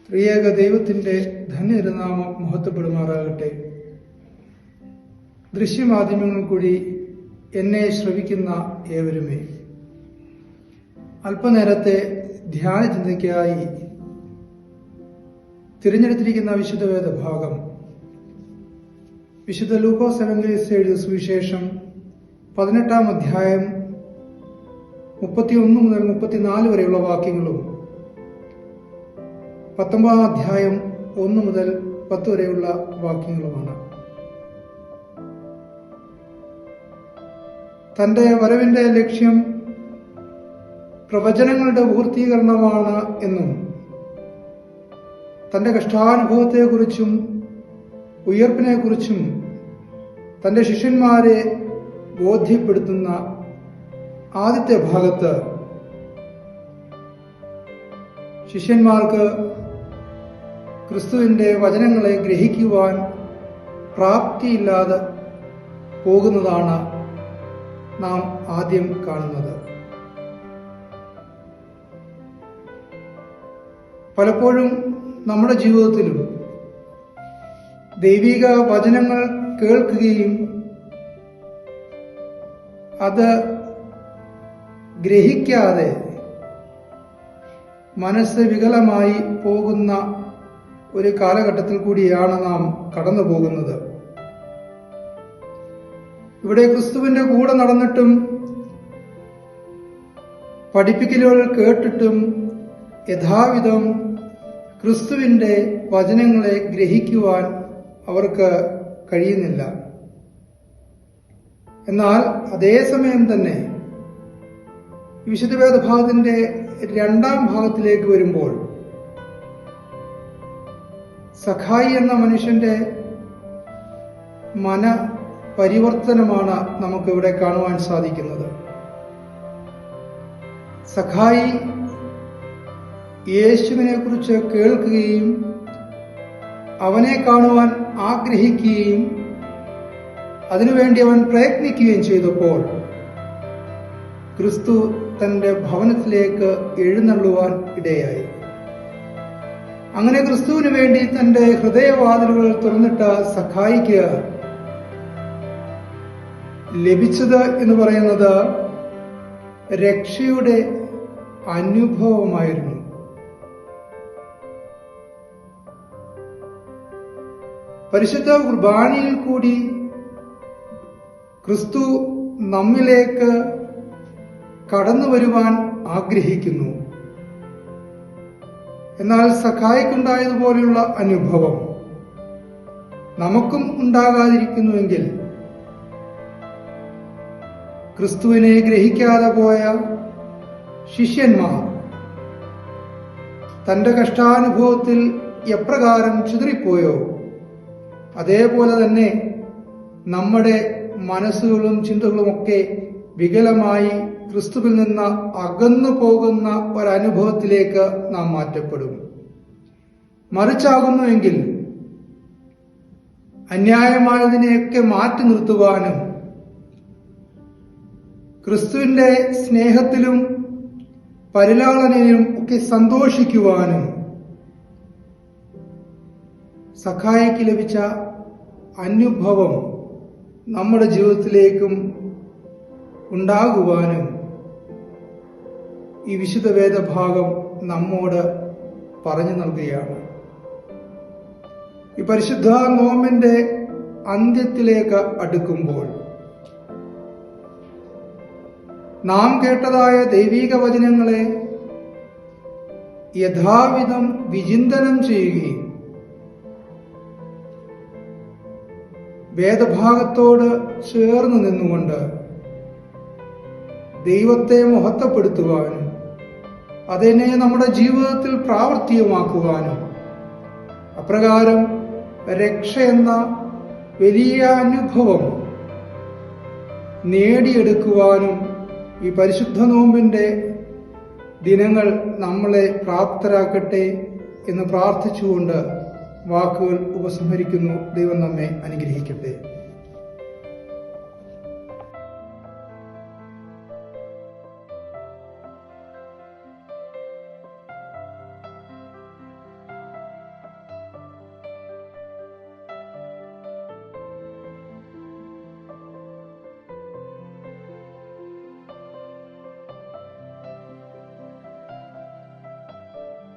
ത്രിയേക ദൈവത്തിന്റെ ധന്യനാമം മഹത്വപ്പെടുമാറാകട്ടെ. ദൃശ്യമാധ്യമങ്ങൾ കൂടി എന്നെ ശ്രവിക്കുന്ന ഏവരുമേ, അല്പനേരത്തെ ധ്യാന ചിന്തയ്ക്കായി തിരഞ്ഞെടുത്തിരിക്കുന്ന വിശുദ്ധ വേദ ഭാഗം വിശുദ്ധ ലൂക്കോസ് എവങ്കേലിസ്റ്റ് എഴുതിയ സുവിശേഷം 18-ാം അധ്യായം 31 മുതൽ 34 വരെയുള്ള വാക്യങ്ങളും 19-ാം അധ്യായം 1 മുതൽ 10 വരെയുള്ള വാക്യങ്ങളുമാണ്. തന്റെ വരവിന്റെ ലക്ഷ്യം പ്രവചനങ്ങളുടെ പൂർത്തീകരണമാണ് എന്നും തന്റെ കഷ്ടാനുഭവത്തെക്കുറിച്ചും ഉയർപ്പിനെക്കുറിച്ചും തന്റെ ശിഷ്യന്മാരെ ബോധ്യപ്പെടുത്തുന്ന ആദ്യത്തെ ഭാഗത്ത് ശിഷ്യന്മാർക്ക് ക്രിസ്തുവിന്റെ വചനങ്ങളെ ഗ്രഹിക്കുവാൻ പ്രാപ്തിയില്ലാതെ പോകുന്നതാണ് നാം ആദ്യം കാണുന്നത്. പലപ്പോഴും നമ്മുടെ ജീവിതത്തിലും ദൈവിക വചനങ്ങൾ കേൾക്കുകയും അത് ഗ്രഹിക്കാതെ മനസ്സ് വികലമായി പോകുന്ന ഒരു കാലഘട്ടത്തിൽ കൂടിയാണ് നാം കടന്നു പോകുന്നത്. ഇവിടെ ക്രിസ്തുവിന്റെ കൂടെ നടന്നിട്ടും പഠിപ്പിക്കലുകൾ കേട്ടിട്ടും യഥാവിധം ക്രിസ്തുവിന്റെ വചനങ്ങളെ ഗ്രഹിക്കുവാൻ അവർക്ക് കഴിയുന്നില്ല. എന്നാൽ അതേസമയം തന്നെ വിശുദ്ധ വേദഭാഗത്തിന്റെ 2-ാം ഭാഗത്തിലേക്ക് വരുമ്പോൾ സഖായി എന്ന മനുഷ്യന്റെ പരിവർത്തനമാണ് നമുക്കിവിടെ കാണുവാൻ സാധിക്കുന്നത്. സഖായി യേശുവിനെ കുറിച്ച് കേൾക്കുകയും അവനെ കാണുവാൻ ആഗ്രഹിക്കുകയും അതിനുവേണ്ടി അവൻ പ്രയത്നിക്കുകയും ചെയ്തപ്പോൾ ക്രിസ്തു തന്റെ ഭവനത്തിലേക്ക് എഴുന്നള്ളുവാൻ ഇടയായി. അങ്ങനെ ക്രിസ്തുവിന് വേണ്ടി തന്റെ ഹൃദയവാതിലുകൾ തുറന്നിട്ട സഖായിക്ക് ലഭിച്ചത് എന്ന് പറയുന്നത് രക്ഷയുടെ അനുഭവമായിരുന്നു. പരിശുദ്ധ കുർബാനയിൽ കൂടി ക്രിസ്തു നമ്മിലേക്ക് കടന്നു വരുവാൻ ആഗ്രഹിക്കുന്നു. എന്നാൽ സഖായിക്കുണ്ടായതുപോലെയുള്ള അനുഭവം നമുക്കും ഉണ്ടാകാതിരിക്കുന്നുവെങ്കിൽ ക്രിസ്തുവിനെ ഗ്രഹിക്കാതെ പോയ ശിഷ്യന്മാർ തന്റെ കഷ്ടാനുഭവത്തിൽ എപ്രകാരം ചിതറിപ്പോയോ അതേപോലെ തന്നെ നമ്മുടെ മനസ്സുകളും ചിന്തകളുമൊക്കെ വികലമായി ക്രിസ്തുവിൽ നിന്ന് അകന്നു പോകുന്ന ഒരനുഭവത്തിലേക്ക് നാം മാറ്റപ്പെടും. മറിച്ചാകുന്നുവെങ്കിൽ അന്യായമായതിനെയൊക്കെ മാറ്റി നിർത്തുവാനും ക്രിസ്തുവിന്റെ സ്നേഹത്തിലും പരിലാളനയിലും ഒക്കെ സന്തോഷിക്കുവാനും സഖായിക്ക് ലഭിച്ച അനുഭവം നമ്മുടെ ജീവിതത്തിലേക്കും ഉണ്ടാകുവാനും ഈ വിശുദ്ധ വേദഭാഗം നമ്മോട് പറഞ്ഞു നൽകുകയാണ്. ഈ പരിശുദ്ധ നോമ്പിന്റെ അന്ത്യത്തിലേക്ക് അടുക്കുമ്പോൾ നാം കേട്ടതായ ദൈവിക വചനങ്ങളെ യഥാവിധം വിചിന്തനം ചെയ്യുകയും വേദഭാഗത്തോട് ചേർന്ന് നിന്നുകൊണ്ട് ദൈവത്തെ മഹത്വപ്പെടുത്തുവാനും അതിനെ നമ്മുടെ ജീവിതത്തിൽ പ്രാവർത്തികമാക്കുവാനും അപ്രകാരം രക്ഷ എന്ന വലിയ അനുഭവം നേടിയെടുക്കുവാനും ഈ പരിശുദ്ധ നോമ്പിന്റെ ദിനങ്ങൾ നമ്മളെ പ്രാപ്തരാക്കട്ടെ എന്ന് പ്രാർത്ഥിച്ചുകൊണ്ട് വാക്കുകൾ ഉപസംഹരിക്കുന്നു. ദൈവം നമ്മെ അനുഗ്രഹിക്കട്ടെ.